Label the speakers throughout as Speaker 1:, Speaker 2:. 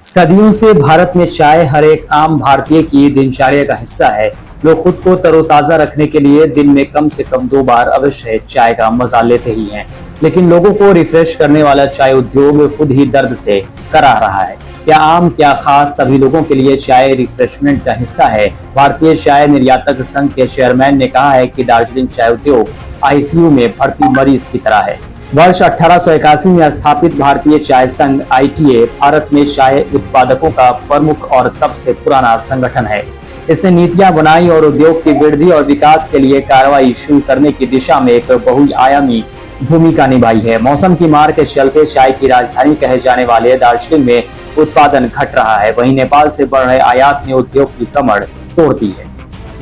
Speaker 1: सदियों से भारत में चाय हर एक आम भारतीय की दिनचर्या का हिस्सा है। लोग खुद को तरोताजा रखने के लिए दिन में कम से कम 2 बार अवश्य चाय का मजा लेते ही हैं। लेकिन लोगों को रिफ्रेश करने वाला चाय उद्योग खुद ही दर्द से करा रहा है। क्या आम क्या खास, सभी लोगों के लिए चाय रिफ्रेशमेंट का हिस्सा है। भारतीय चाय निर्यातक संघ के चेयरमैन ने कहा है कि दार्जिलिंग चाय उद्योग आईसीयू में भर्ती मरीज की तरह है। वर्ष 1881 में स्थापित भारतीय चाय संघ आईटीए भारत में चाय उत्पादकों का प्रमुख और सबसे पुराना संगठन है। इसने नीतियां बनाई और उद्योग की वृद्धि और विकास के लिए कार्रवाई शुरू करने की दिशा में एक बहुआयामी भूमिका निभाई है। मौसम की मार के चलते चाय की राजधानी कहे जाने वाले दार्जिलिंग में उत्पादन घट रहा है। वहीं नेपाल से बढ़ रहे आयात ने उद्योग की कमर तोड़ दी है।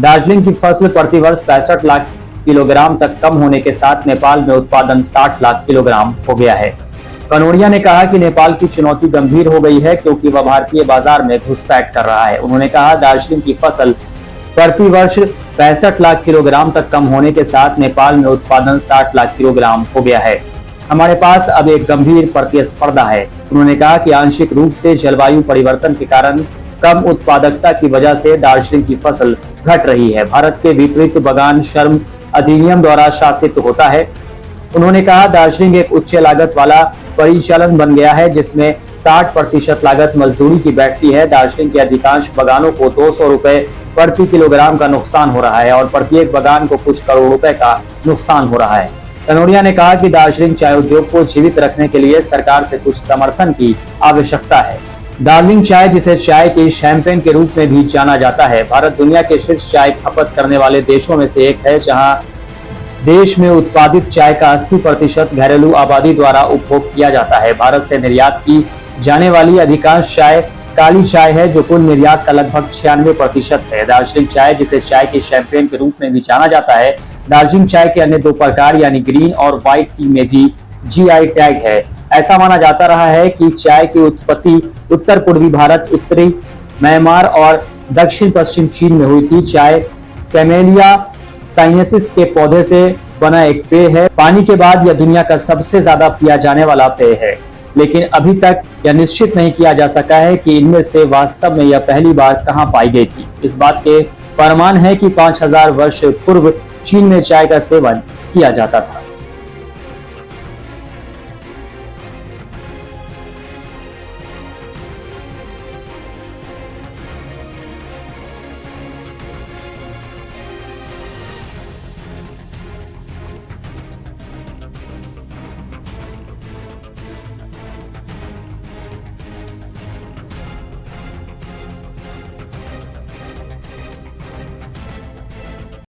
Speaker 1: दार्जिलिंग की फसल प्रतिवर्ष 65 लाख किलोग्राम तक कम होने के साथ नेपाल में उत्पादन 60 लाख किलोग्राम हो गया है। कनोडिया ने कहा कि नेपाल की चुनौती गंभीर हो गई है क्योंकि वह भारतीय बाजार में घुसपैठ कर रहा है। उन्होंने कहा, दार्जिलिंग की फसल प्रतिवर्ष 65 लाख किलोग्राम तक कम होने के साथ नेपाल में उत्पादन 60 लाख किलोग्राम हो गया है। हमारे पास अब एक गंभीर प्रतिस्पर्धा है। उन्होंने कहा कि आंशिक रूप से जलवायु परिवर्तन के कारण कम उत्पादकता की वजह से दार्जिलिंग की फसल घट रही है। भारत के विपरीत बगान श्रम अधिनियम द्वारा शासित होता है। उन्होंने कहा, दार्जिलिंग एक उच्च लागत वाला परिचालन बन गया है जिसमें 60% लागत मजदूरी की बैठती है। दार्जिलिंग के अधिकांश बगानों को 200 रुपए प्रति किलोग्राम का नुकसान हो रहा है और प्रत्येक बगान को कुछ करोड़ रुपए का नुकसान हो रहा है। कनोडिया ने कहा कि दार्जिलिंग चाय उद्योग को जीवित रखने के लिए सरकार से कुछ समर्थन की आवश्यकता है। दार्जिलिंग चाय, जिसे चाय की शैंपेन के रूप में भी जाना जाता है, भारत दुनिया के शीर्ष चाय खपत करने वाले देशों में से एक है, जहां देश में उत्पादित चाय का 80% घरेलू आबादी द्वारा उपभोग किया जाता है। भारत से निर्यात की जाने वाली अधिकांश चाय काली चाय है, जो कुल निर्यात का लगभग 96% है। दार्जिलिंग चाय, जिसे चाय की शैंपेन के रूप में भी जाना जाता है, दार्जिलिंग चाय के अन्य 2 प्रकार यानी ग्रीन और व्हाइट टी में भी जीआई टैग है। ऐसा माना जाता रहा है कि चाय की उत्पत्ति उत्तर पूर्वी भारत, उत्तरी म्यांमार और दक्षिण पश्चिम चीन में हुई थी। चाय कैमेलिया साइनेंसिस के पौधे से बना एक पेय है। पानी के बाद यह दुनिया का सबसे ज्यादा पिया जाने वाला पेय है, लेकिन अभी तक यह निश्चित नहीं किया जा सका है कि इनमें से वास्तव में यह पहली बार कहां पाई गई थी। इस बात के प्रमाण है कि 5000 वर्ष पूर्व चीन में चाय का सेवन किया जाता था।